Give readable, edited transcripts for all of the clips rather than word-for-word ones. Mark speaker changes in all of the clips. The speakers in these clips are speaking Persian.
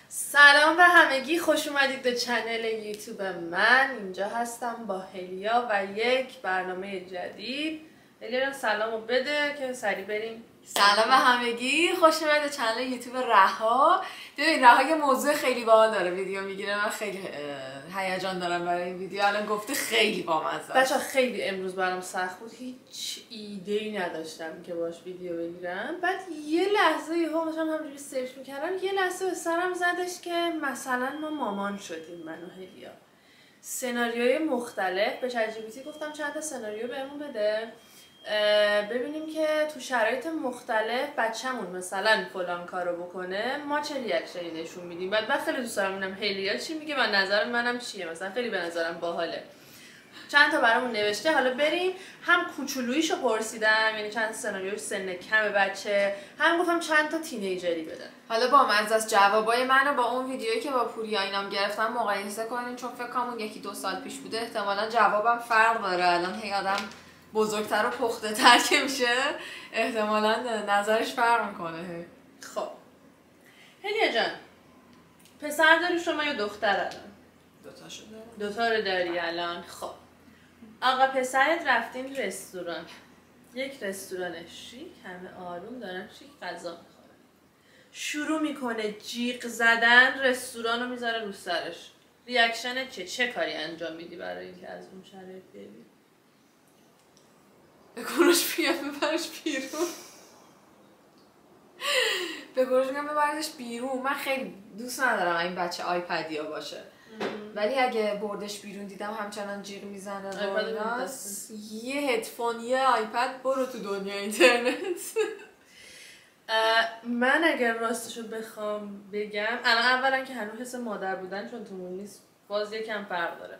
Speaker 1: سلام به همگی، خوش اومدید به چنل یوتیوب من. اینجا هستم با هلیا و یک برنامه جدید. هلیا سلامو بده که سریع بریم.
Speaker 2: سلام به همگی، خوش اومدید به چنل یوتیوب رها. ببین رها یه موضوع خیلی باحال داره ویدیو میگیره. من خیلی هیجان دارم برای این ویدیو. الان گفته خیلی بامزه.
Speaker 1: بچه‌ها خیلی امروز برام سخت بود، هیچ ایده‌ای نداشتم که باش ویدیو بگیرم. بعد یه لحظه یهو مثلا همونجوری سرچ می‌کردم، یه لحظه به سرم زدش که مثلا ما مامان شدیم من و هلیا. سناریوی مختلف به چت جی پی تی گفتم چند تا سناریو بهمون بده، ببینیم که تو شرایط مختلف بچه‌مون مثلا فلان کارو بکنه ما چه ریاکشنی نشون میدیم. بعد خیلی دوست دارم ببینم هلیا چی میگه و نظر منم چیه. مثلا خیلی به نظرم باحاله. چند تا برامون نوشته، حالا بریم. هم کوچولویشو پرسیدم، یعنی چند سناریوی سن کم بچه، هم گفتم چند تا تینیجری بدن.
Speaker 2: حالا با مزه از جوابای منو با اون ویدیویی که با پوریا اینام گرفتم مقایسه کنین، چون فکر کنم اون یکی 2 سال پیش بوده. احتمالاً جوابم فرق داره. الان هی آدم بزرگتر و پخته تر که میشه احتمالاً نظرش فرق میکنه.
Speaker 1: خب هلیا جان، پسر داری شما یا دختر الان؟ دوتا رو داری الان. خب آقا پسرت رفتین رستوران، یک رستوران شیک، همه آروم دارن شیک غذا میخورن، شروع میکنه جیغ زدن، رستوران رو میذاره رو سرش. ریاکشنت چه کاری انجام میدی برای اینکه از اون شرایط بیاری؟
Speaker 2: بگوش بیام ببرش بیرون. بگوش بیام ببرش بیرون. من خیلی دوست ندارم این بچه آیپدیا باشه، ولی اگه بردش بیرون دیدم همچنان جیغ میزنه و یه هدفون یه آیپد، برو تو دنیا اینترنت.
Speaker 1: من اگر راستشو بخوام بگم، اولا که هنوز حس مادر بودن چون تومون نیست باز یکم فرق داره.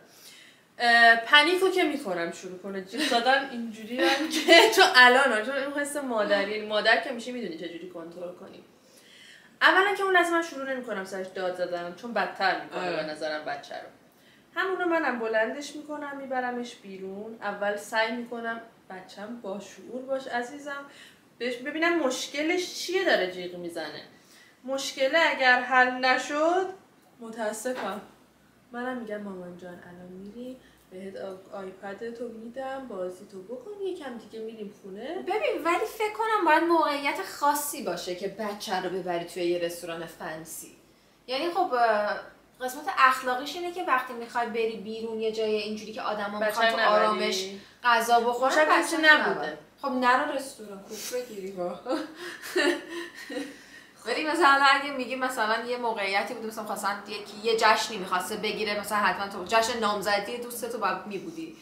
Speaker 1: پنیکو که میکنم شروع کنه جیغ دادن اینجوری که تو الان چون این حس مادری، یعنی مادر که میشه میدونی چجوری کنترل کنی. اولا که اون لحظه من شروع نمیکنم سرش داد زدن، چون بدتر میکنه به نظرم بچه رو. همون رو منم بلندش میکنم میبرمش بیرون. اول سعی میکنم بچم با شعور باش عزیزم، ببینم مشکلش چیه داره جیغ میزنه. مشکله اگر حل نشد متاسفم، منم میگم مامان جان الان میری بهت آیپد تو میدم بازی تو بکن، یکم دیگه میریم خونه.
Speaker 2: ببین ولی فکر کنم باید موقعیت خاصی باشه که بچه رو ببری توی یه رستوران فنسی. یعنی خب قسمت اخلاقیش اینه که وقتی میخوای بری بیرون یه جای اینجوری که آدما میخوان تو آرامش غذا بخورن،
Speaker 1: بچه نبوده.
Speaker 2: خب نرو رستوران کوک بگیری با. ولی مثلا اگه میگی مثلا یه موقعیتی بوده، مثلا خواستن یه جشنی میخواسته بگیره، مثلا حتما تو جشن نامزدی دوست تو باید میبودی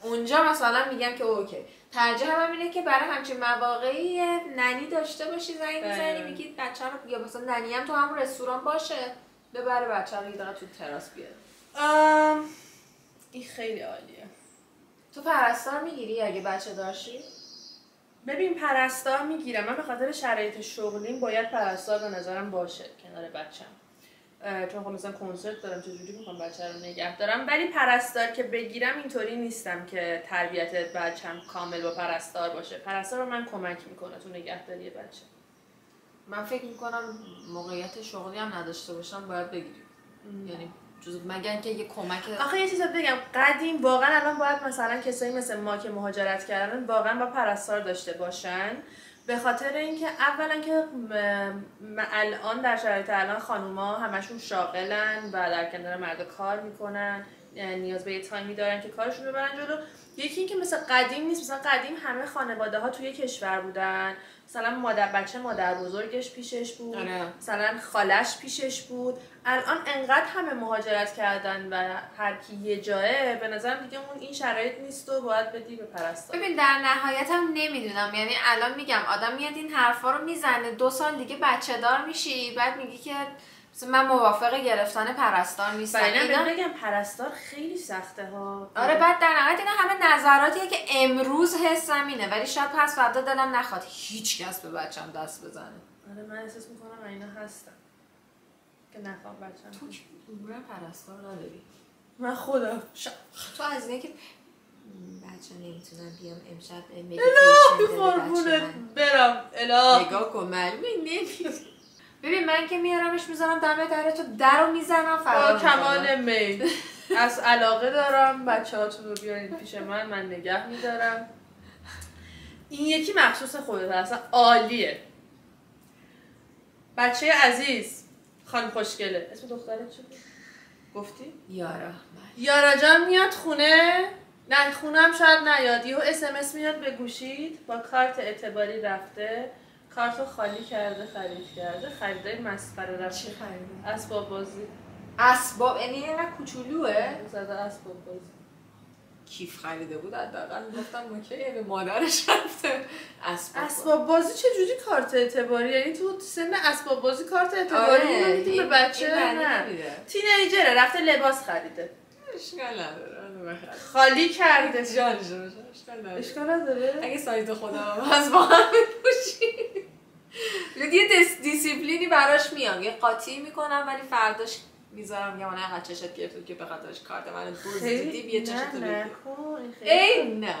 Speaker 2: اونجا، مثلا میگم که اوکی. ترجیحم اینه که برای همچین مواقعی ننی داشته باشی، زنگ میزنی میگی بچه رو، یا مثلا ننی هم تو همون رستوران باشه ببره بچه رو یه دقیقه تو تراس بیاره.
Speaker 1: این خیلی عالیه.
Speaker 2: تو پرستار میگیری اگه بچه داشتی؟
Speaker 1: ببین پرستار میگیرم. من به خاطر شرایط شغلیم باید پرستار به نظرم باشه کنار بچم، چون خب مثلا کنسرت دارم، چجوری میخوام بچه رو نگه دارم. ولی پرستار که بگیرم اینطوری نیستم که تربیت بچم کامل با پرستار باشه. پرستار به من کمک میکنه تو نگهداری بچه.
Speaker 2: من فکر میکنم موقعیت شغلی هم نداشته باشم باید بگیریم. یعنی مگر که یه کمک.
Speaker 1: آخه یه چیز بگم، قدیم واقعا الان باید مثلا کسایی مثل ما که مهاجرت کردن واقعا با پرستار داشته باشن، به خاطر اینکه اولا که الان در شرایط الان خانوما همشون شاغلن و در کنار مرد کار میکنن، نیاز به یه تایمی دارن که کارشون رو ببرن جلو. یکی اینکه مثلا قدیم نیست، مثلا قدیم همه خانواده ها توی کشور بودن، مثلا مادر بزرگش پیشش بود، مثلا خالش پیشش بود. الان انقدر همه مهاجرت کردن و هر کی یه جایه، به نظرم دیگه اون این شرایط نیست و باید بدی به پرستار.
Speaker 2: ببین در نهایت هم نمیدونم، یعنی الان میگم آدم میاد این حرفا رو میزنه، 2 سال دیگه بچه دار میشی، بعد میگی که من موافق گرفتن پرستار نیستم.
Speaker 1: اینا بگم پرستار خیلی سخته ها.
Speaker 2: آره بعد در نهایت اینا همه نظراتیه که امروز حسم اینه، ولی شاید پس فردا دلم نخواد هیچ کس به بچم دست بزنه.
Speaker 1: آره من احساس میکنم اینا هستن که نخوام بچم.
Speaker 2: تو عمرم پرستار نداری؟
Speaker 1: من خودم
Speaker 2: تو از اینه که بچه نمیتونم بیام امشب مدیتیشن
Speaker 1: قربونت برم.
Speaker 2: نگاه کن معلومه نمیتونم. ببین من که میارمش میذارم دم در تو درو میزنم فرار
Speaker 1: با کمال میل از علاقه دارم بچه‌هاتون رو بیارید پیش من نگه میدارم. این یکی مخصوص خودت اصلا عالیه. بچه عزیز خانم خوشگله، اسم دخترت چی بود؟ گفتی؟ یارا جان میاد خونه، نه خونه هم شاید نیاد، یهو SMS میاد به گوشید با کارت اعتباری رفته، کارتو خالی کرده، خریدای مسخره رفته.
Speaker 2: چی خریده؟
Speaker 1: اسباب بازی.
Speaker 2: اسباب یعنی اینقدر کوچولوه؟
Speaker 1: زده اسباب بازی.
Speaker 2: کیف خریده بود حداقل گفتم اوکیه به مادرش رفته.
Speaker 1: اسباب بازی چه جوری کارت اعتباری؟ یعنی تو سن اسباب بازی کارت اعتباری نمیدی به بچه؟ نه تینیجره رفته لباس خریده.
Speaker 2: اشکال نداره.
Speaker 1: خالی کرده.
Speaker 2: اشکال نداره. اگه سایت خودم از با هم بپوشی یه دیسیپلینی براش میام، یه قاطی میکنم ولی فرداش میذارم یه من اینقدر چشت گرفت که بخاطرش کارت منو دزدیدی بیا چشتو بگیر. ای نه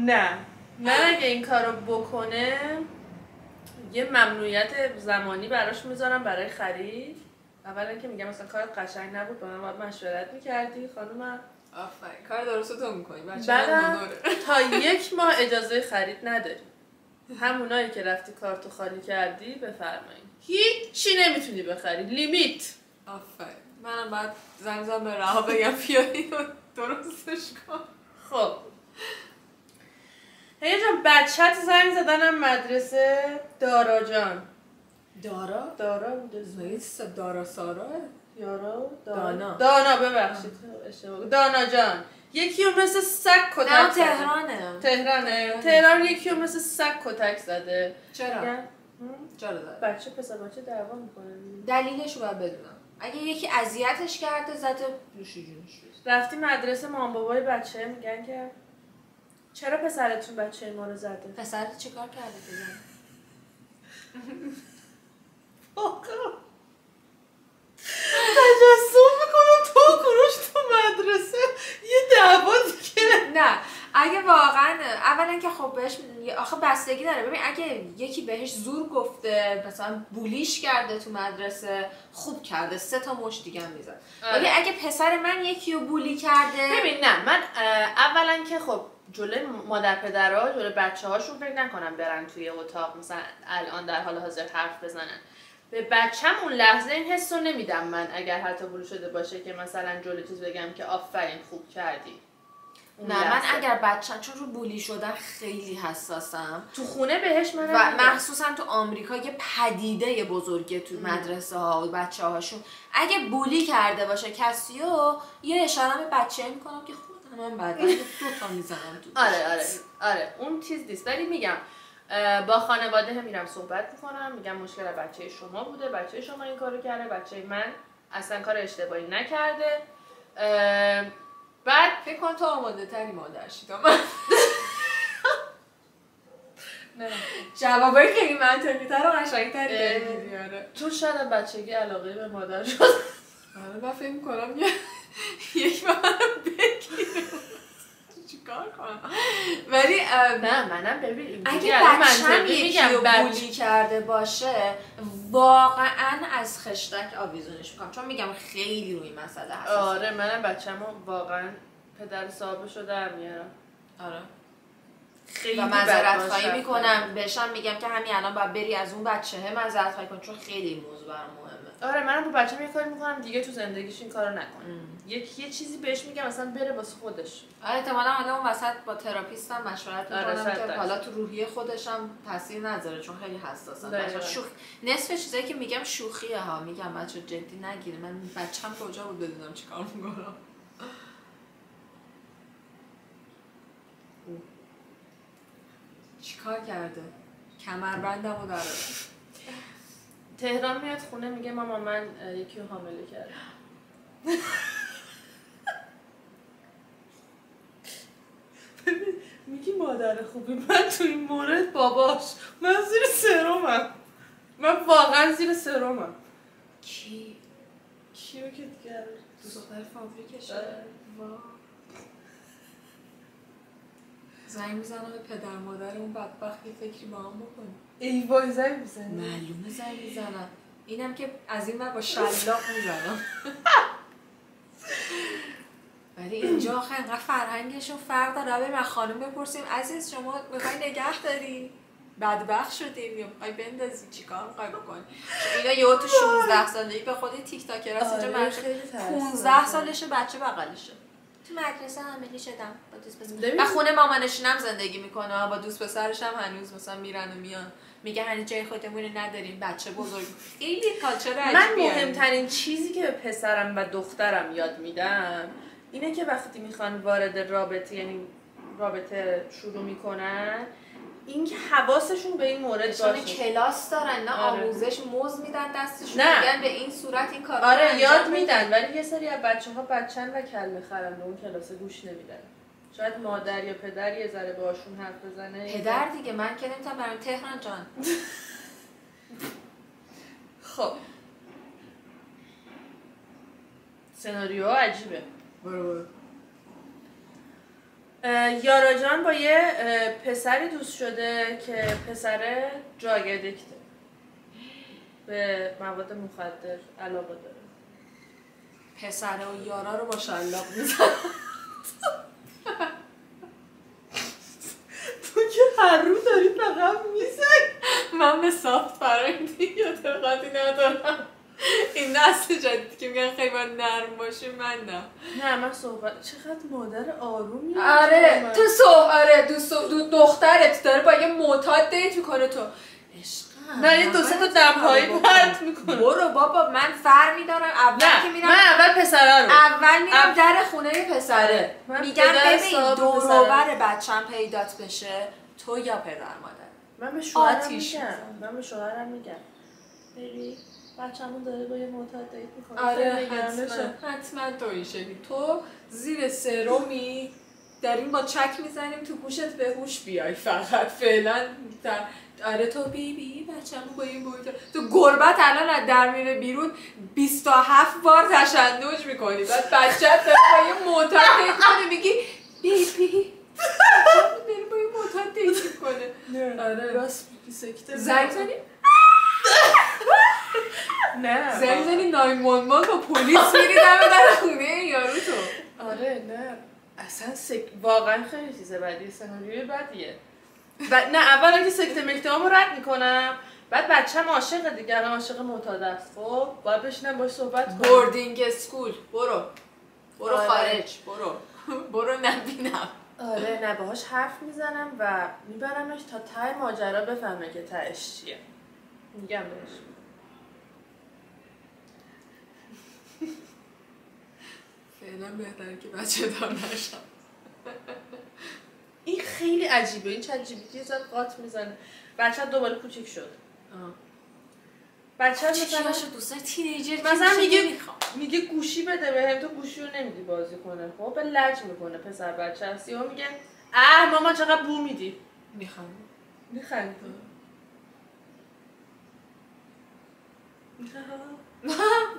Speaker 1: نه من اگه این کارو بکنه یه ممنوعیت زمانی براش میذارم برای خرید. اولا که میگم مثلا کارت قشنگ نبود با من باید مشورت میکردی خانومم.
Speaker 2: آفرین کار درستو تو میکنی بچه
Speaker 1: من تا 1 ماه اجازه خرید نداری. همونایی که رفتی کارتو خالی کردی بفرمایید هیچی نمیتونی بخری، لیمیت.
Speaker 2: آفرین منم بعد زنگ زدم به رها بگم بیایی و درستش کن.
Speaker 1: خب هیجا جان بچت زنگ زدنم مدرسه دارا جان. دارا بوده
Speaker 2: دارا سارا
Speaker 1: یارا
Speaker 2: دانا
Speaker 1: ببخشید اشتباه. دانا جان یکی رو مثل سگ کتک زده. تهران یکی رو مثل سگ کتک زده.
Speaker 2: چرا زده؟
Speaker 1: بچه پسر بچه دعوا میکنه.
Speaker 2: دلیلش رو باید بدونم. اگه یکی اذیتش کرده زده دوشی جونش
Speaker 1: رفتی مدرسه مام بابای بچه میگن که چرا پسرتون بچه ما رو زده؟
Speaker 2: پسرت چیکار کرده بزن؟
Speaker 1: تجسم میکنم تو کروش تو مدرسه یه دعوا دیگه.
Speaker 2: نه اگه واقعا اولا که خب بهش آخه بستگی داره. ببین اگه یکی بهش زور گفته مثلا بولیش کرده تو مدرسه خوب کرده 3 تا مشت دیگه هم میزد. ولی اگه پسر من یکی رو بولی کرده
Speaker 1: ببین نه من اولا که خب جلوی مادر پدرها جلوی بچه‌هاشون فکر نکنم برن توی اتاق مثلا الان در حال حاضر حرف بزنن. به بچم اون لحظه این حسو نمیدم من اگر حتی بولی شده باشه که مثلا جلوی چیز بگم که آفرین خوب کردی.
Speaker 2: نه من اگر بچم چون رو بولی شدن خیلی حساسم
Speaker 1: تو خونه بهش من
Speaker 2: و مخصوصا تو آمریکا یه پدیده بزرگه تو مدرسه ها و بچه هاشون اگه بولی کرده باشه کسیو یه اشاره به بچه میکنم که خودم هم بعدا 2 تا میزنم تو.
Speaker 1: آره اون چیز نیست. ولی میگم با خانواده میرم صحبت میکنم میگم مشکل بچه شما بوده، بچه شما این کارو کرده، بچه من اصلا کار اشتباهی نکرده. بعد
Speaker 2: فکر کن تو آماده تری مادرشی تا من.
Speaker 1: نه
Speaker 2: جوابای خیلی منطقی تر و قشنگ تری داری میدی. آره
Speaker 1: تو شاید بچگی علاقه به مادر شد.
Speaker 2: آره من فکر میکنم یک بار بگیره چیکار کنم. ولی
Speaker 1: نه منم ببین
Speaker 2: اگه بچه‌م یکی رو بولی کرده باشه واقعا از خشتک آویزونش میکنم چون میگم خیلی روی مسئله حساسه.
Speaker 1: آره منم بچه‌مو واقعا پدر صاحب شده میارم.
Speaker 2: آره
Speaker 1: خیلی
Speaker 2: و معذرت خواهی میکنم بهشم میگم که همین الان باید بری از اون بچه‌ها معذرت خواهی کن چون خیلی موضوع برام مهمه.
Speaker 1: آره منم با بچه‌م یه کاری میکنم دیگه تو زندگیش این کارو نکنه. یه چیزی بهش میگم مثلا بره واسه خودش.
Speaker 2: آره احتمالاً حالا اون وسط با تراپیستم مشورت میکنم که حالا تو روحیه خودشم تاثیر نذاره چون خیلی حساسم. بچه‌ها نصف چیزایی که میگم شوخیه ها. میگم بچه‌ها جدی نگیره. من بچه‌م کجا بود بدونم چیکار میکنم. چیکار کرده؟ کمربندمو داره.
Speaker 1: تهران میاد خونه میگه ماما من یکی رو حامله کردم. میگی مادر خوبی من تو این مورد باباش من زیر سرمم. من واقعا زیر سرمم. کیو که دیگه
Speaker 2: دختر فابریکشه. زنگ میزنم به پدر مادر اون بدبخت یه فکری با هم بکنیم.
Speaker 1: ای وای زنگ میزنی؟
Speaker 2: معلومه زنگ میزنم. اینم که از این من با شلاق میزنم. ولی اینجا آخه انقدر فرهنگشون فرق داره. بریم از خانم بپرسیم عزیز شما میخوای نگه داری؟ بدبخت شدیم یا میخوای بندازی چیکار میخوای بکنی؟ اینا یهو تو 16 سالگی به خود تیک تاکر هست اینجا مرد 15 سالشه بچه بغلشه. تو مدرسه حامله شدم با دوست پسر. و خونه مامانشون هم زندگی میکنه با دوست پسرش هم هنوز مثلا میرن و میان. میگه هنوز جای خودمون نداریم بچه بزرگ. خیلی کالچر عجیبیه.
Speaker 1: من مهمترین چیزی که به پسرم و دخترم یاد میدم اینه که وقتی میخوان وارد رابطه یعنی رابطه شروع میکنن اینکه حواسشون به این مورد باشه.
Speaker 2: کلاس دارن نه آموزش موز میدن دستشون میگن به این صورت این کارا
Speaker 1: آره یاد میدن ولی یه سری از بچه‌ها بچن و کله خرن به اون کلاس گوش نمیدن. شاید مادر یا پدر یه ذره باهاشون حرف بزنه.
Speaker 2: پدر دیگه من که نمیتونم برم تهران جان.
Speaker 1: خب سناریو عجیبه.
Speaker 2: برو
Speaker 1: یارا جان با یه پسری دوست شده که پسر دراگ ادیکته، به مواد مخدر علاقه داره.
Speaker 2: پسره و یارا رو با شلاق میزن.
Speaker 1: تو که هر رو داری فقط میزنی.
Speaker 2: من به سافت فرنگی اعتقادی ندارم. این نسل جدید که میگن خیلی باید نرم باشی من
Speaker 1: نه من صحبت چقدر مادر آرومی.
Speaker 2: آره تو دخترت داره با یه معتاد دیت میکنه تو عشقم
Speaker 1: نه این دو سه تا دمپایی پرت میکنه.
Speaker 2: برو بابا من فر میدارم اول که میرم
Speaker 1: من اول پسره رو
Speaker 2: اول میرم در خونه پسره میگم ببین دوروبر بچم پیدات بشه تو یا پدر مادر.
Speaker 1: من به شوهرم میگم ببین بچه‌مون داره با یه معتاد دیت میکنه.
Speaker 2: آره حتما تو این شکلی تو زیر سرومی داریم با چک میزنیم تو گوشت به هوش بیای فقط فعلا. آره تو بیبی بچه‌مون با این معتاد تو گربت الان در میره بیرون 27 بار تشنج میکنی بعد بچه‌ت داره با یه معتاد دیت میکنه میگی بیبی بچه‌مون داره با یه معتاد دیت میکنه. آره
Speaker 1: راست سکته
Speaker 2: زنگ زنی
Speaker 1: نه
Speaker 2: زنگ زنی 911 با پلیس میری در خونه یارو تو.
Speaker 1: آره نه اصلا واقعا خیلی چیزه بدیه. سناریوی بدیه. نه اولا که سکته مکتهامو رد میکنم بعد بچه‌م عاشق دیگه الان عاشق معتاد است. خب باید بشینم باهاش صحبت کنم.
Speaker 2: بوردینگ اسکول برو
Speaker 1: آره.
Speaker 2: خارج برو نبینم.
Speaker 1: آره نه باهاش حرف میزنم و میبرمش تا ته ماجرا بفهمه که تهش چیه. میگم بهش
Speaker 2: فعلا بهتره که بچه دار نشم.
Speaker 1: این خیلی عجیبه. این چه عجیبه یه زد قاط میزنه بچه دوباره کوچیک شد. بچه مثلا
Speaker 2: دوستای تینیجر
Speaker 1: مثلا میگه گوشی بده بهم تو گوشی رو نمیدی بازی کنه. خب به لج میکنه پسر بچه هست یا میگه ماما چقدر بو میدی میخنده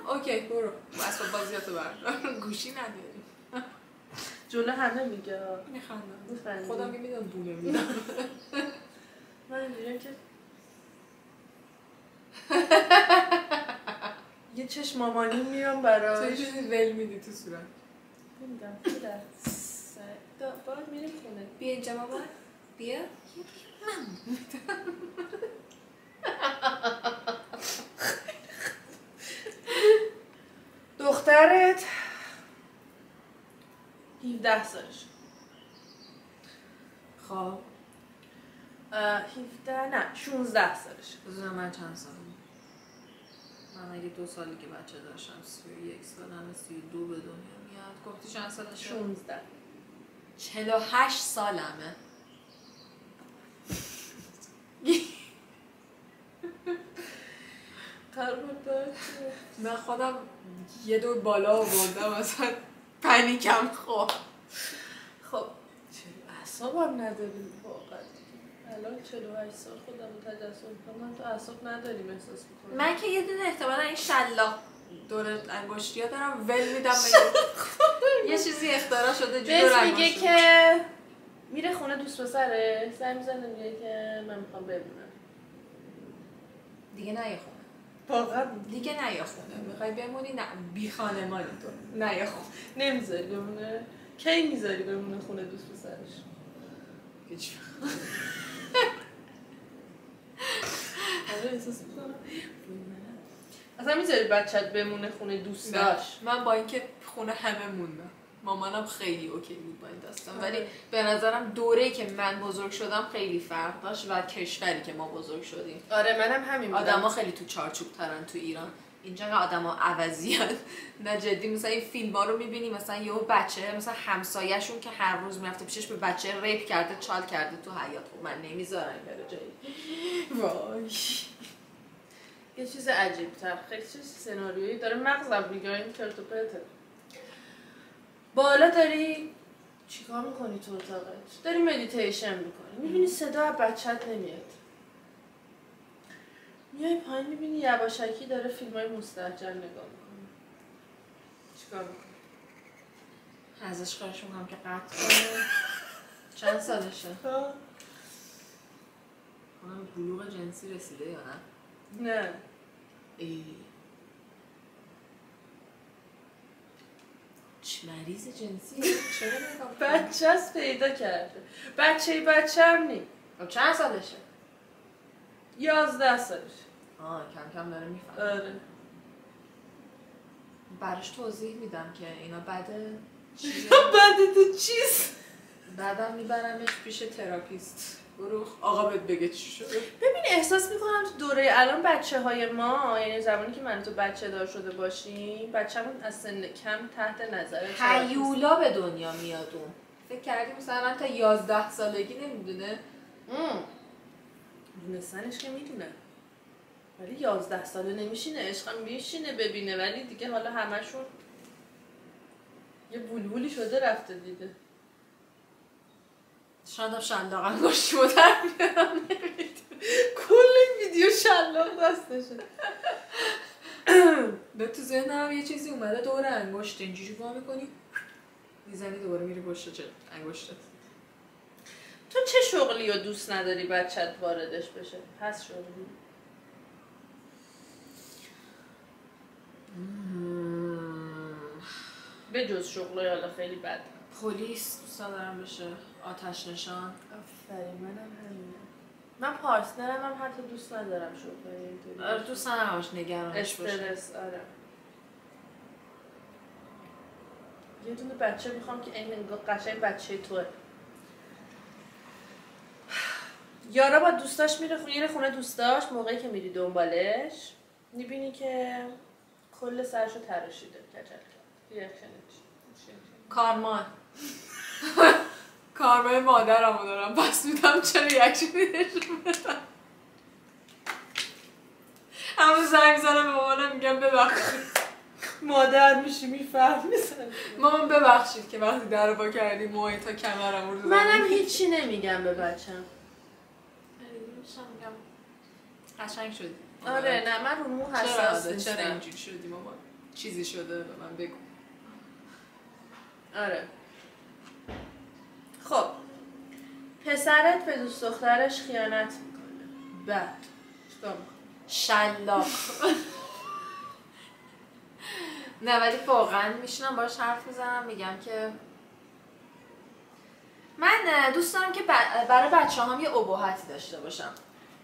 Speaker 2: اوکی برو اسباب بازیاتو بردار گوشی نداری
Speaker 1: جلو همه میگه
Speaker 2: میخندم خودم که میدونم بو نمیدم.
Speaker 1: من اینجوریم که یه چشم مامانی میرم براش
Speaker 2: تو یه چیزی ول میدی تو صورت
Speaker 1: نمیدم باید میریم خونه
Speaker 2: بیا اینجا مامان بیا
Speaker 1: دخترت 17 سالش.
Speaker 2: خب
Speaker 1: 17 نه 16 سالش.
Speaker 2: بزنم من چند سالم من اگه 2 سالی که بچه داشتم 31 سالم 32 به دنیا میاد. گفتی چند سالشه؟
Speaker 1: 16
Speaker 2: 48 سالمه. من خودم یه دور بالا آوردم اصلا پنیکم. خب
Speaker 1: چرا اعصابم نداریم واقعا. الان 48 سال خودم رو تجسم میکنم من تو اعصاب نداریم احساس میکنم.
Speaker 2: من که یه دونه احتمالا این شلاق دور انگشتیا دارم ول میدم یه چیزی اختراع شده جو دور انگشت.
Speaker 1: میگه که میره خونه دوست پسره، زنگ میزنه میگه که من میخوام بمونم.
Speaker 2: دیگه نه خونه.
Speaker 1: واقعا
Speaker 2: دیگه نه خونه. میخوای بمونی؟ نه بی خانمانی تو. نه خونه.
Speaker 1: نمیذاری بمونه. کی میذاری بمونه خونه دوست پسرش؟
Speaker 2: هیچ.
Speaker 1: آره احساس میکنم اصلا میذاری بچت بمونه خونه دوست داشت؟
Speaker 2: من با اینکه خونه همه موندم، مامانم خیلی اوکی بود با این داستان، ولی به نظرم دوره‌ای که من بزرگ شدم خیلی فرق داشت و کشوری که ما بزرگ شدیم.
Speaker 1: آره منم همین بودم.
Speaker 2: آدما خیلی تو چارچوب ترن تو ایران. اینجا آدما عوضیان. نه جدی، مثلا این فیلم‌ها رو می‌بینی مثلا یهو بچه مثلا همسایه‌شون که هر روز میرفته پیشش به بچه ریپ کرده، چال کرده تو حیاط. خب من نمیذارم بره جایی. وای.
Speaker 1: یه چیز عجیب تر، خیلی چیز سناریویی داره مغزم میگه این چرت و پرته. بالا داری چیکار میکنی تو اتاقت؟ داری مدیتیشن میکنی، میبینی صدا از بچت نمیاد. میای پایین میبینی یواشکی داره فیلمای مستعجل نگاه میکنه. چیکار میکنی؟
Speaker 2: ازش خواهش میکنم که قطع کنه. چند سالشه؟ اونم بلوغ جنسی رسیده یا نه؟
Speaker 1: نه.
Speaker 2: چه مریض جنسی؟ چرا نگاه
Speaker 1: بچه هست پیدا کرده. بچه هم نی.
Speaker 2: چند سالشه؟
Speaker 1: 11 سالشه.
Speaker 2: کم کم داره میفهمه.
Speaker 1: آره.
Speaker 2: براش توضیح میدم که اینا بده چیه؟
Speaker 1: بده تو چیز؟
Speaker 2: بعدم میبرمش پیش تراپیست. برو آقا بهت بگه چی شده.
Speaker 1: ببین احساس میکنم تو دوره الان بچه‌های ما، یعنی زمانی که من تو بچه دار شده باشیم، بچه‌مون از سن کم تحت نظر
Speaker 2: هیولا به دنیا میاد. اون فکر کردی مثلا تا 11 سالگی نمیدونه؟
Speaker 1: دونستنش که میدونه، ولی 11 ساله نمیشینه. عشقم میشینه ببینه، ولی دیگه حالا همشون یه بولبولی شده رفته دیده.
Speaker 2: شاید هم شلاق انگشتی رو در میارم نمیدونه.
Speaker 1: کل ویدیو شلاق دستشه.
Speaker 2: به تو ذهنم یه چیزی اومده دور انگشت اینجوری وا میکنی میزنی دوباره میری پشت چه انگشتت.
Speaker 1: تو چه شغلی رو دوست نداری بچت واردش بشه؟ پس شغلی به جز شغلای حالا خیلی بد.
Speaker 2: پلیس دوست دارم بشه، آتش نشان.
Speaker 1: آفرین منم همینه. من پارتنرم هم حتی دوست ندارم شغلای اینطوری.
Speaker 2: آره دوست ندارم باش نگرانش باشه.
Speaker 1: استرس. آره. یه دونه بچه میخوام که این انگار قشنگ بچه توه. یارا با دوستاش میره خونه دوستاش، موقعی که میری دنبالش میبینی که کل سرشو تراشیده. کچل ریاکشنش
Speaker 2: کارمان. کارمای مادرمو دارم پس میدم چه ریاکشنی نشون بدم. همون زنگ میزنم به مامانم میگم ببخشید.
Speaker 1: مادر میشی میفهمی.
Speaker 2: مامان ببخشید که وقتی در رو با کردی موهای تا کمرم رو
Speaker 1: منم هیچی نمیگم به بچم.
Speaker 2: میگم قشنگ شدی.
Speaker 1: آره نه من رو مو حساس نیستم.
Speaker 2: چرا اینجوری شدی مامان؟ چیزی شده به من بگو.
Speaker 1: آره. خب پسرت به دوست دخترش خیانت میکنه. بعد چیکار میکنه؟
Speaker 2: شلاق. نه ولی واقعا میشینم باش حرف میزنم میگم که من دوست دارم که برای بچه‌هام یه ابهتی داشته باشم.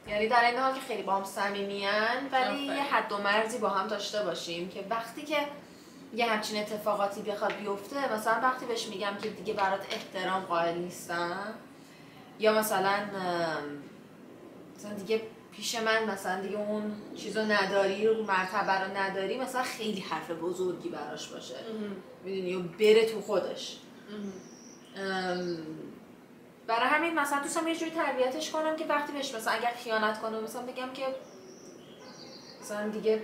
Speaker 2: یعنی در این حال که خیلی با هم صمیمیان ولی یه حد و مرزی با هم داشته باشیم که وقتی که یه همچین اتفاقاتی بخواد بیفته، مثلا وقتی بهش میگم که دیگه برات احترام قائل نیستم یا مثلا دیگه پیش من مثلا دیگه اون چیزو نداری، اون مرتبه رو نداری، مثلا خیلی حرف بزرگی براش باشه میدونی، یا بره تو خودش. برای همین مثلا دوستم یه جوری تربیتش کنم که وقتی بهش مثلا اگر خیانت کنه مثلا بگم که مثلا دیگه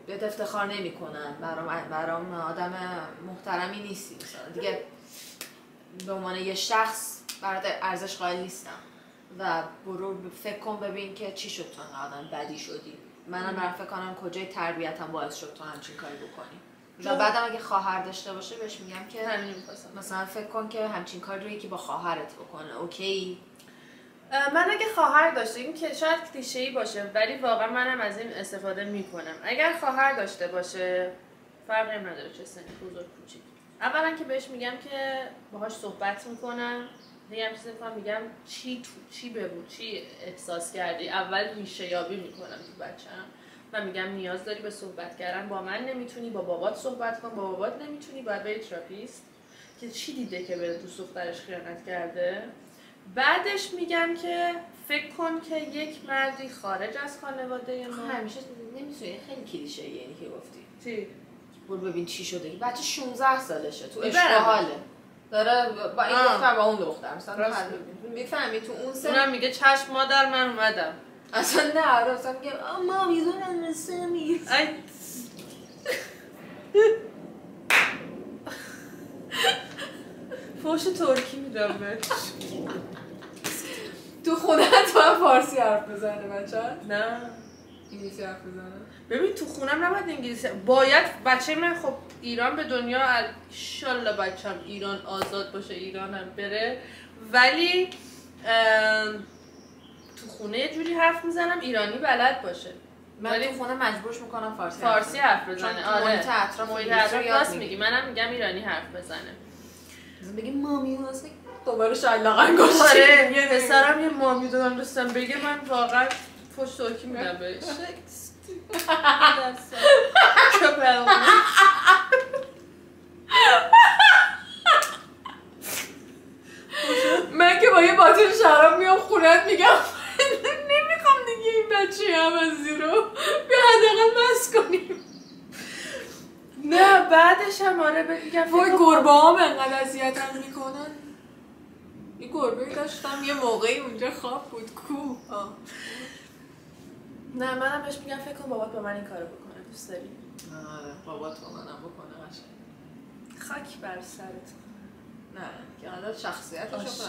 Speaker 2: بهت افتخار نمی‌کنم، برام آدم محترمی نیستی، مثلا دیگه به عنوان یه شخص برات ارزش قائل نیستم و برو فکر کن ببین که چی شد تو آدم بدی شدی. منم برام فکر کنم کجای تربیتم باعث شد تو همچین کاری بکنی. و بعدم اگه خواهر داشته باشه بهش میگم که
Speaker 1: همین می‌خواستم
Speaker 2: مثلا فکر کن که همچین کاری رو یکی با خواهرت بکنه. اوکی؟
Speaker 1: من اگه خواهر داشته، این که شاید کلیشه‌ای باشه ولی واقعا منم از این استفاده میکنم. اگر خواهر داشته باشه فرقی نداره چه سنی، بزرگ کوچیک. اولا که بهش میگم که باهاش صحبت میکنم، میگم میگم چی بگو، چی احساس کردی. اول ریشه یابی میکنم تو بچه‌م و میگم نیاز داری به صحبت کردن با من، نمیتونی با بابات صحبت کن، با بابات نمیتونی باید بری تراپیست که چی دیده که به دوست دخترش خیانت کرده. بعدش میگم که فکر کن که یک مردی خارج از خانواده ما
Speaker 2: همیشه نمیتونی، خیلی کلیشه یعنی که گفتی
Speaker 1: چی؟
Speaker 2: برو ببین چی شده. بچه 16 سالشه تو
Speaker 1: میبرم.
Speaker 2: اشتغاله داره با این دختر با اون دختر مثلا میفهمی تو اون سن
Speaker 1: اونم میگه چشم مادر من اومدم.
Speaker 2: اصلا نه آره اصلا میگه مامی دونم رسمی
Speaker 1: فوش ترکی میدم بهش.
Speaker 2: تو خونه تو فارسی حرف بزنه بچه؟
Speaker 1: نه
Speaker 2: انگلیسی حرف بزنه؟
Speaker 1: ببین تو خونم نباید انگلیسی، باید بچه من خب ایران به دنیا انشالله بچم ایران آزاد باشه، ایرانم بره، ولی تو خونه یه جوری حرف میزنم ایرانی بلد باشه.
Speaker 2: من تو خونه مجبورش میکنم
Speaker 1: فارسی حرف بزنه. آره
Speaker 2: محیط اطراف
Speaker 1: راست میگی، منم میگم ایرانی حرف بزنه.
Speaker 2: بگی مامی واسه دوباره شلاق انگشت.
Speaker 1: آره پسرم یه مامی دادم دوستم بگه من واقعا فوش ترکی میدم بهش.
Speaker 2: من که با یه باطل شراب میام خونت میگم نمیخوام دیگه این بچه عوضی رو بیا حداقل بس کنیم.
Speaker 1: نه بعدش هم آره میگم
Speaker 2: وای گربه هم انقدر اذیتم میکنن. یه گربه داشتم یه موقعی اونجا خواب بود کو.
Speaker 1: نه منم بهش میگم فکر کن بابات با من این کارو بکنه، دوست داری؟
Speaker 2: آره بابات با منم بکنه قشنگ.
Speaker 1: خاک بر سرت.
Speaker 2: نه که حالا شخصیتش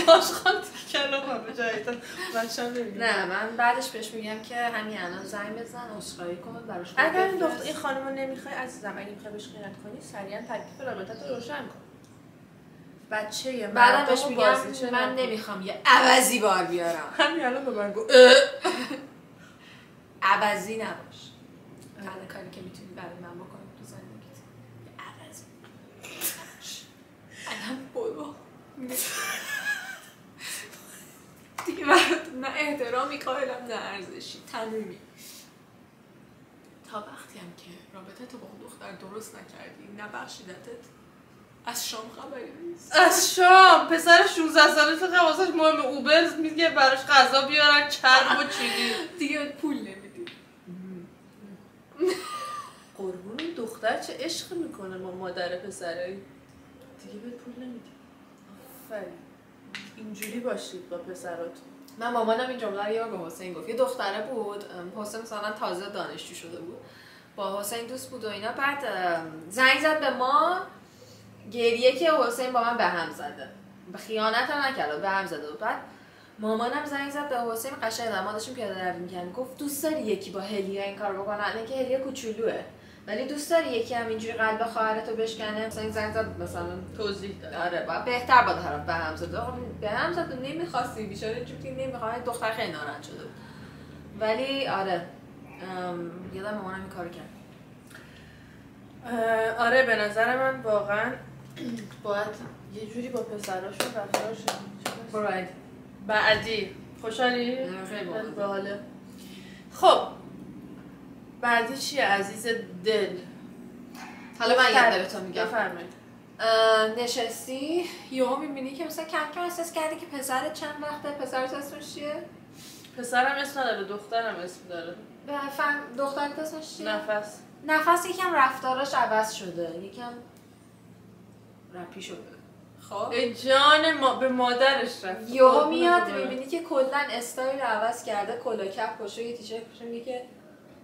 Speaker 1: آشغال کلام به جایتون بچه‌م نمیگم.
Speaker 2: نه من بعدش بهش میگم که همین الان زنگ بزن عذرخواهی کن براش.
Speaker 1: اگر این دختر این خانمو نمیخوای عزیزم، اگه میخوای بهش خیانت کنی سریعا تکلیف رابطت رو روشن کن. بچه
Speaker 2: بعدم بهش میگم من نمیخوام یه عوضی بار بیارم.
Speaker 1: همین الان به من گفت
Speaker 2: عوضی نباش. تنها کاری که میتونی برای من بکنی تو زندگیت عوضی. الان بابا دیگه برات نه احترامی قائلم نه ارزشی، تمومی. تا وقتی هم که رابطه تو با اون دختر درست نکردی نبخشیدتت از شام خبری نیست.
Speaker 1: از شام پسر 16 ساله تو واسش مهم اوبر میگه براش غذا بیارن چرب و چیلی
Speaker 2: دیگه پول نمیدی.
Speaker 1: قربون این دختر چه عشق میکنه با مادر پسره، دیگه به پول نمیدی. آفرین اینجوری باشید با پسراتون.
Speaker 2: من مامانم این جمله رو یه بار به حسین گفت. یه دختره بود، حسین مثلا تازه دانشجو شده بود، با حسین دوست بود و اینا. بعد زنگ زد به ما گریه که حسین با من به هم زده، خیانت هم نکرد به هم زده. و بعد مامانم زنگ زد به حسین قشنگ ما داشتیم پیاده روی می‌کردیم، گفت دوست داری یکی با هلیه این کارو بکنه؟ الان که هلیه کوچولوئه ولی دوست داری یکی هم اینجوری قلب خواهرتو بشکنه؟ مثلا زنگ زد مثلا
Speaker 1: توضیح داد.
Speaker 2: آره با بهتر با طرف به هم زد. به هم زد و نمی‌خواستی بیچاره چون نمی‌خواد دختر خیلی ناراحت شده بود. ولی آره یادم مامانم این کارو کرد.
Speaker 1: آره به نظر من واقعا باید یه جوری با پسراشون رفتارشون. بعدی خوشحالی؟
Speaker 2: خیلی
Speaker 1: باحاله. خب بعدی چیه عزیز دل؟
Speaker 2: حالا من یاد به تو میگم.
Speaker 1: بفرمایید.
Speaker 2: نشستی یهو میبینی که مثلا کم کم احساس کردی که پسرت چند وقته. پسرت اسمش چیه؟
Speaker 1: پسرم اسم نداره، دخترم اسم داره.
Speaker 2: دخترت اسمش چیه؟
Speaker 1: نفس
Speaker 2: یکم رفتاراش عوض شده، یکم رپی شده. خب
Speaker 1: جان به مادرش رفت.
Speaker 2: یهو میاد میبینی که کلا استایل رو عوض کرده، کلا کپ پوشه، یه تیشرت پوشه، میگه که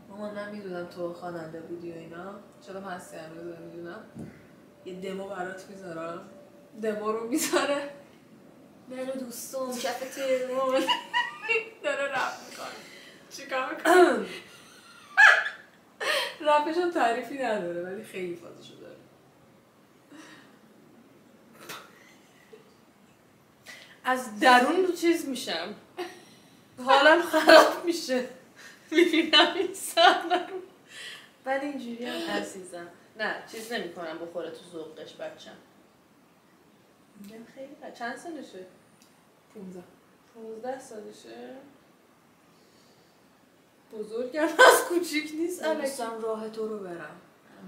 Speaker 2: مامان من میدونم تو خواننده بودی و اینا، چرا من هستی هنوز میدونم، یه دمو برات میذارم. دمو رو میذاره من دوستم کف تهران داره رپ میکنه. چیکار میکنه؟ رپش هم تعریفی نداره ولی خیلی فازشو داره.
Speaker 1: از درون چیز میشم، حالم خراب میشه میبینم این صحنه رو، ولی اینجوری هم عزیزم نه چیز نمی کنم بخوره تو ذوقش بچم. میگم خیلی چند سالشه؟ 15 سالشه. بزرگم از کوچیک نیست.
Speaker 2: دوستم راه تو رو برم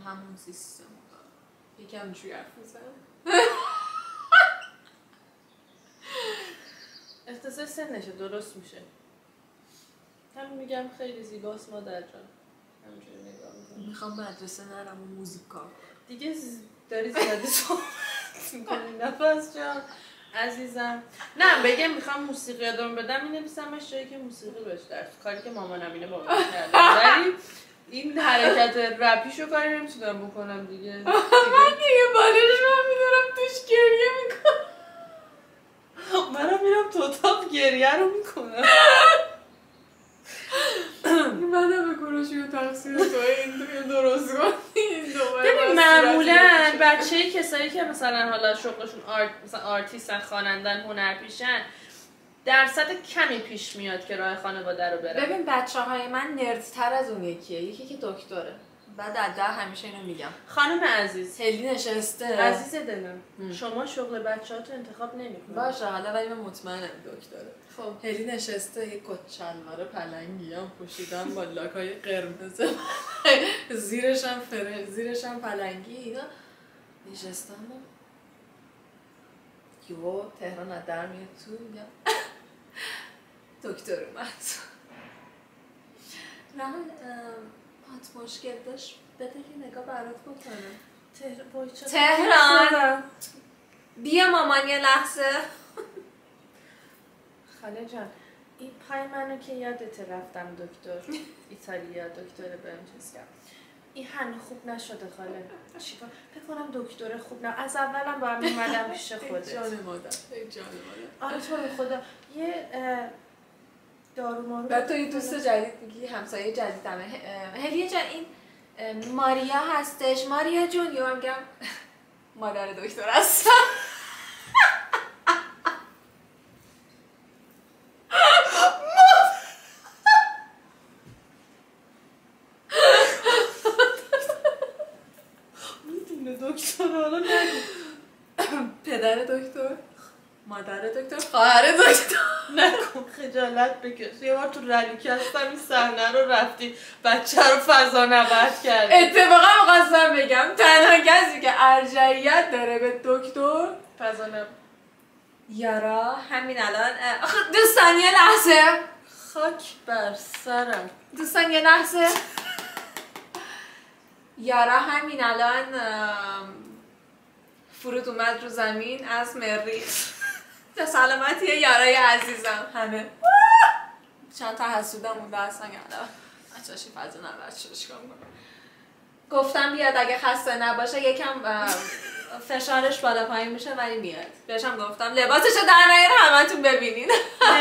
Speaker 2: همون سیستم یکم چوی حرف میزنم.
Speaker 1: اختصاص سنشه درست میشه. هم میگم خیلی زیباست مادر جان. همینجوری نگاه میکنم.
Speaker 2: میخوام مدرسه نرم و موزیک کار کنم.
Speaker 1: دیگه داری زیادی صحبت میکنی نفس جان عزیزم. نه بگم میخوام موسیقی یادم بدم مینویسمش جایی که موسیقی بهش درس، کاری که مامانم اینه بابا کرده، ولی این حرکت رپیشو کاری نمیتونم بکنم دیگه.
Speaker 2: دیگه بالش من میدارم توش گریه میکنم.
Speaker 1: منم میرم تو اتاق گریه رو میکنم.
Speaker 2: منم به گروشی و تقصیر تو این درست کنی.
Speaker 1: ببین معمولا بچه کسایی که مثلا حالا شغلشون مثلا آرتیستن، خوانندن، هنرپیشن، درصد کمی پیش میاد که راه خانواده رو بره.
Speaker 2: ببین بچه‌های من نردتر از اون یکی که دکتره. بعد از همیشه اینو میگم.
Speaker 1: خانم عزیز
Speaker 2: هلی نشسته.
Speaker 1: عزیز دلم شما شغل بچه‌هاتو انتخاب نمی‌کنید.
Speaker 2: باشه حالا ولی من مطمئنم دکتره. خب هلی نشسته یه کت شلوار پلنگی هم پوشیدم با لاک‌های قرمز. زیرش هم پلنگی اینا نشستم. یو تهران از در میاد تو میگم دکتر اومد. رحم هات مشکل داشت بده که نگاه برات بکنم. تهران بیا مامان یه لحظه.
Speaker 1: خاله جان این پای منو که یادت رفتم دکتر ایتالیا دکتر برنچسکا این هنو خوب نشده خاله. چیکار فکر کنم دکتر خوب نه از اولم با هم اومدم پیش خودت.
Speaker 2: جان مادر
Speaker 1: آره تو رو خدا یه دارو مارو.
Speaker 2: بعد تو این دوست جدید میگی همسایه جدیدمه هلیه جان این ماریا هستش. ماریا جون یا میگم مادر دکتر هستم.
Speaker 1: دکتر حالا نگو.
Speaker 2: پدر دکتر، مادر دکتر، خواهر دکتر.
Speaker 1: نکن خجالت بکش. یه بار تو رلیکستم این صحنه رو رفتی بچه رو فضا نورد کردی.
Speaker 2: اتفاقا می‌خواستم بگم تنها کسی که ارجحیت داره به دکتر
Speaker 1: فضا نورد
Speaker 2: یارا همین الان. دوستان یه لحظه
Speaker 1: خاک بر سرم.
Speaker 2: دوستان یه لحظه یارا همین الان فرود اومد رو زمین از مریخ. به سلامتی یارای عزیزم همه. چند تا حسودم مونده هستن یالا بچه‌شی فضا نورد شدش کنم. گفتم بیاد اگه خسته نباشه یکم فشارش بالا پایین میشه ولی میاد. بهشم گفتم لباسشو در نیاره همتون ببینین.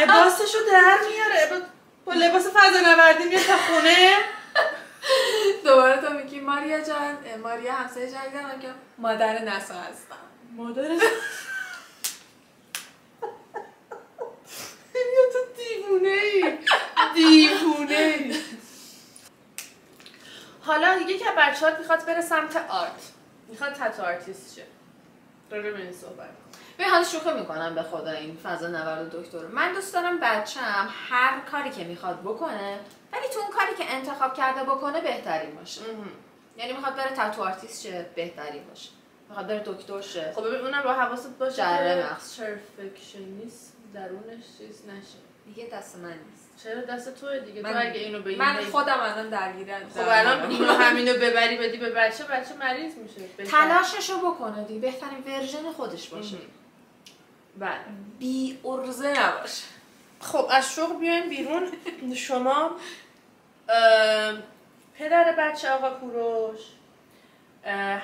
Speaker 1: لباسشو در میاره با لباس فضا نوردی میاد تا خونه.
Speaker 2: دوباره تو میگی ماریا جان ماریا همسایه جدیدم میگم مادر نسا هستم.
Speaker 1: مادر یا تو دیوونه ای. حالا یکی از بچه‌هات میخواد بره سمت آرت، میخواد تتو آرتیست شه. داره به این صحبت.
Speaker 2: ببین حالا شوخی میکنم به خدا این فضا نورد دکتر. من دوست دارم بچه‌م هر کاری که میخواد بکنه ولی تو اون کاری که انتخاب کرده بکنه بهترین باشه. یعنی میخواد بره تتو آرتیست شه بهترین باشه. میخواد بره دکتر شه.
Speaker 1: خب ببین اونم با حواست باشه
Speaker 2: جره مغز
Speaker 1: پرفکشنیست درونش چیز نشه.
Speaker 2: دیگه دست من نیست.
Speaker 1: چرا دست توئه دیگه؟ تو اگه اینو به
Speaker 2: من خودم الان درگیرم.
Speaker 1: خب الان اینو همینو ببری بدی به بچه مریض میشه.
Speaker 2: تلاششو بکنه دیگه بهترین ورژن خودش باشه.
Speaker 1: بله
Speaker 2: بی ارزه نباشه.
Speaker 1: خب از شغل بیایم بیرون. شما پدر بچه آقا کوروش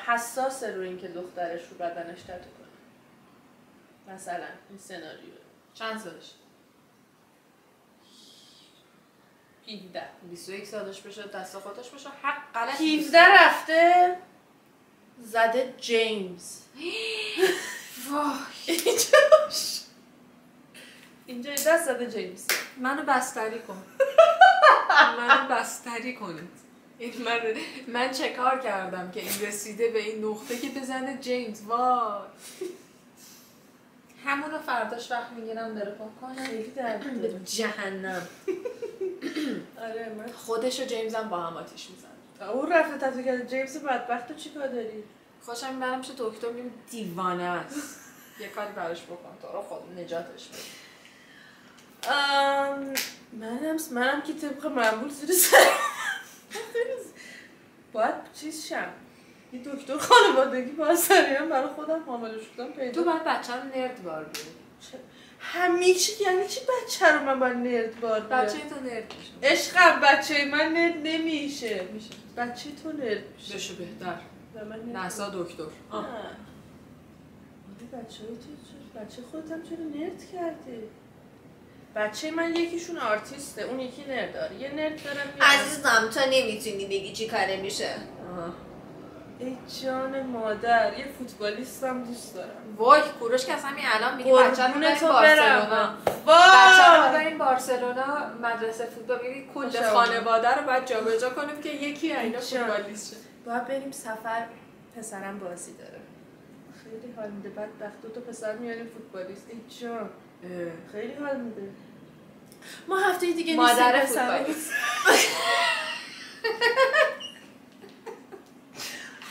Speaker 1: حساسه رو این که دخترش رو بدنش تتو کنه. مثلا این سناریو
Speaker 2: چند سالش؟
Speaker 1: 17
Speaker 2: 21 سالش بشه دست خودش بشه حق غلط
Speaker 1: 17 رفته زده جیمز.
Speaker 2: وای
Speaker 1: اینجا دست زده جیمز.
Speaker 2: منو بستری کن. منو بستری کنید. این من چه کار کردم که این رسیده به این نقطه که بزنه جیمز. وای همونو فرداش وقت میگیرم بره پاک کنم
Speaker 1: خیلی درد
Speaker 2: به
Speaker 1: داره.
Speaker 2: جهنم.
Speaker 1: آره من
Speaker 2: خودش و جیمزم با هم آتیش میزنه.
Speaker 1: اون رفته تتو کرده جیمز بدبخت. تو چیکار داری؟
Speaker 2: خوشم میبرم شه دکتر میگم دیوانه است. یه کاری براش بکن تو رو خود نجاتش بده.
Speaker 1: منم که طبق معمول زیر سر باید چیز شم. یه دکتر خانوادگی باید سریعا برای خودم حامله شدم پیدا.
Speaker 2: تو باید بچه رو نرد بار بیاری.
Speaker 1: همیشه یعنی چی بچه رو من باید نرد بار بیارم؟
Speaker 2: بچه تو نرد میشه.
Speaker 1: عشقم بچه من نرد نمیشه. بچه تو نرد میشه.
Speaker 2: بشه بهتر. نسا دکتر.
Speaker 1: نه بچه های تو بچه خودتم چرا نرد کرده؟ بچه من یکیشون آرتیسته اون یکی نرد داره. یه نرد دارم
Speaker 2: عزیزم تو نمیتونی بگی چی کاره میشه.
Speaker 1: ای جان مادر یه فوتبالیستم دوست دارم.
Speaker 2: وای کوروش که اصلا الان میگه بچه رو بریم بارسلونا. بچه رو بریم بارسلونا مدرسه فوتبال میگه کل خانواده رو باید جابجا کنیم که یکی اینا فوتبالیست شه.
Speaker 1: باید بریم سفر. پسرم بازی داره. خیلی حال میده. بدبخت دو تا پسر میاریم فوتبالیست. ای جان خیلی حال میده. ما هفته دیگه
Speaker 2: مادر فوتبالیست.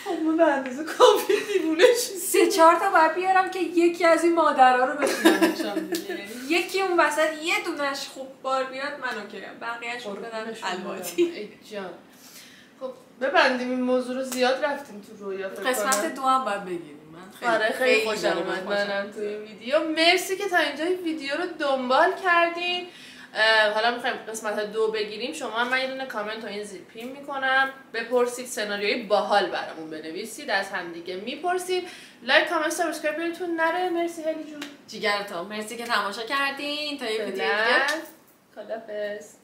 Speaker 1: خب ما به اندازه کافی دیوونه شدیم.
Speaker 2: 3-4 تا باید بیارم که یکی از این مادرها رو بتونم نشان بده. یکی اون وسط یه دونش خوب بار بیاد من اوکیم. بقیه‌اش بدن الواتی.
Speaker 1: ای جان. خب ببندیم این موضوع رو. زیاد رفتیم تو رویا.
Speaker 2: قسمت 2 هم باید بگیریم. من
Speaker 1: خیلی خوشم اومد منم توی این ویدیو. مرسی که تا اینجا این ویدیو رو دنبال کردین. حالا میخوایم قسمت 2 بگیریم. شما من یه دونه کامنت رو این زیر پین میکنم. بپرسید سناریوی باحال برامون بنویسید. از هم دیگه میپرسید. لایک کامنت سابسکرایب یادتون نره. مرسی هلی جون.
Speaker 2: جیگرتون مرسی که تماشا کردین تا یه ویدیو دیگه.
Speaker 1: خدافظ.